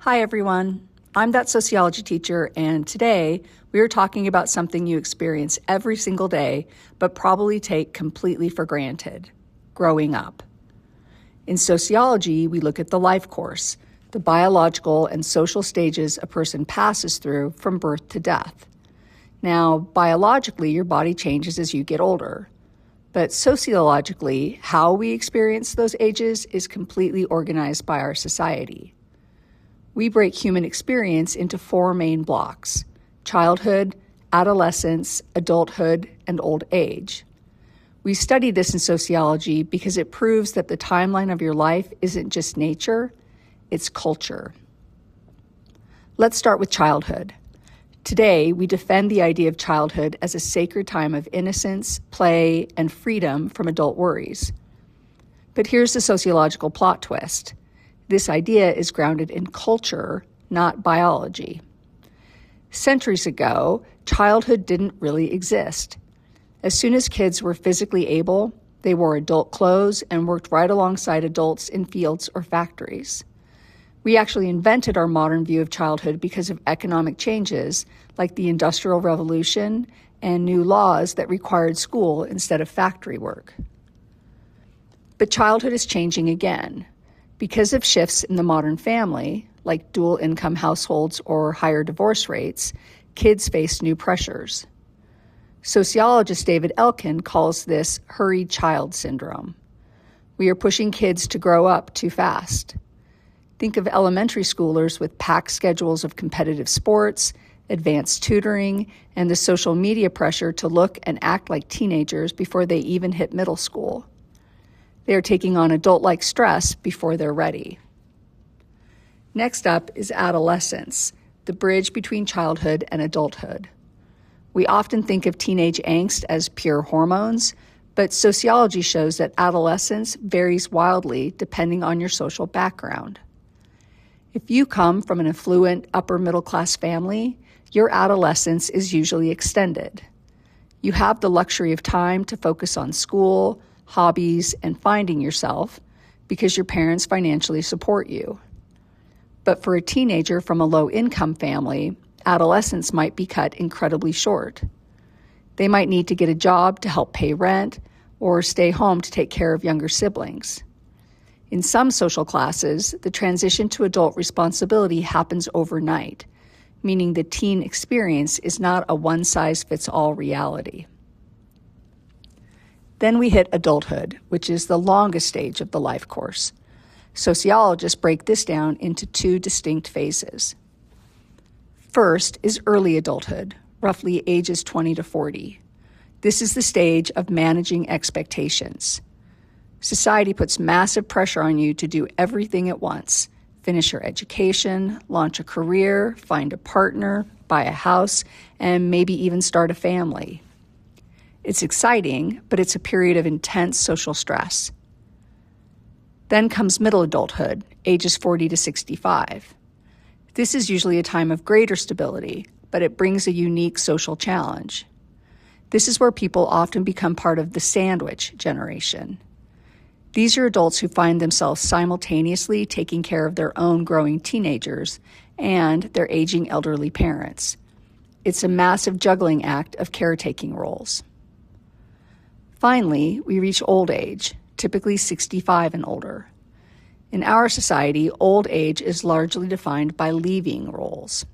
Hi, everyone. I'm that sociology teacher, and today we are talking about something you experience every single day, but probably take completely for granted: growing up. In sociology, we look at the life course, the biological and social stages a person passes through from birth to death. Now, biologically, your body changes as you get older. But sociologically, how we experience those ages is completely organized by our society. We break human experience into four main blocks: childhood, adolescence, adulthood, and old age. We study this in sociology because it proves that the timeline of your life isn't just nature, it's culture. Let's start with childhood. Today, we defend the idea of childhood as a sacred time of innocence, play, and freedom from adult worries. But here's the sociological plot twist. This idea is grounded in culture, not biology. Centuries ago, childhood didn't really exist. As soon as kids were physically able, they wore adult clothes and worked right alongside adults in fields or factories. We actually invented our modern view of childhood because of economic changes like the Industrial Revolution and new laws that required school instead of factory work. But childhood is changing again. Because of shifts in the modern family, like dual income households or higher divorce rates, kids face new pressures. Sociologist David Elkin calls this hurried child syndrome. We are pushing kids to grow up too fast. Think of elementary schoolers with packed schedules of competitive sports, advanced tutoring, and the social media pressure to look and act like teenagers before they even hit middle school. They are taking on adult-like stress before they're ready. Next up is adolescence, the bridge between childhood and adulthood. We often think of teenage angst as pure hormones, but sociology shows that adolescence varies wildly depending on your social background. If you come from an affluent upper-middle-class family, your adolescence is usually extended. You have the luxury of time to focus on school, hobbies, and finding yourself because your parents financially support you. But for a teenager from a low-income family, adolescence might be cut incredibly short. They might need to get a job to help pay rent or stay home to take care of younger siblings. In some social classes, the transition to adult responsibility happens overnight, meaning the teen experience is not a one-size-fits-all reality. Then we hit adulthood, which is the longest stage of the life course. Sociologists break this down into two distinct phases. First is early adulthood, roughly ages 20 to 40. This is the stage of managing expectations. Society puts massive pressure on you to do everything at once: finish your education, launch a career, find a partner, buy a house, and maybe even start a family. It's exciting, but it's a period of intense social stress. Then comes middle adulthood, ages 40 to 65. This is usually a time of greater stability, but it brings a unique social challenge. This is where people often become part of the sandwich generation. These are adults who find themselves simultaneously taking care of their own growing teenagers and their aging elderly parents. It's a massive juggling act of caretaking roles. Finally, we reach old age, typically 65 and older. In our society, old age is largely defined by leaving roles.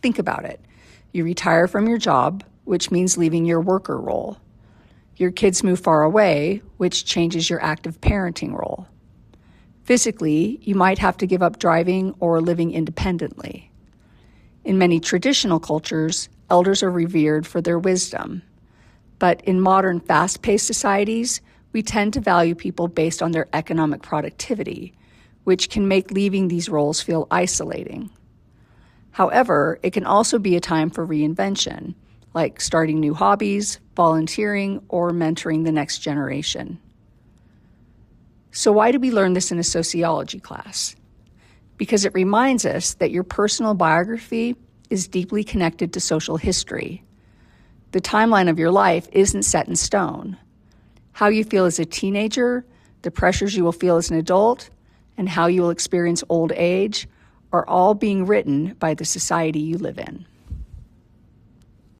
Think about it. You retire from your job, which means leaving your worker role. Your kids move far away, which changes your active parenting role. Physically, you might have to give up driving or living independently. In many traditional cultures, elders are revered for their wisdom. But in modern fast-paced societies, we tend to value people based on their economic productivity, which can make leaving these roles feel isolating. However, it can also be a time for reinvention, like starting new hobbies, volunteering, or mentoring the next generation. So why do we learn this in a sociology class? Because it reminds us that your personal biography is deeply connected to social history. The timeline of your life isn't set in stone. How you feel as a teenager, the pressures you will feel as an adult, and how you will experience old age are all being written by the society you live in.